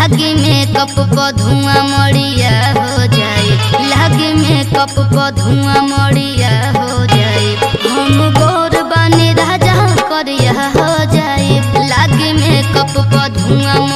लागे मेकअप पर धुआं मड़िया हो जाए, लागे मेकअप पर धुआं मड़िया हो जाए। हम गोर बने राजा करिया हो जाए, लागे मेकअप पर धुआं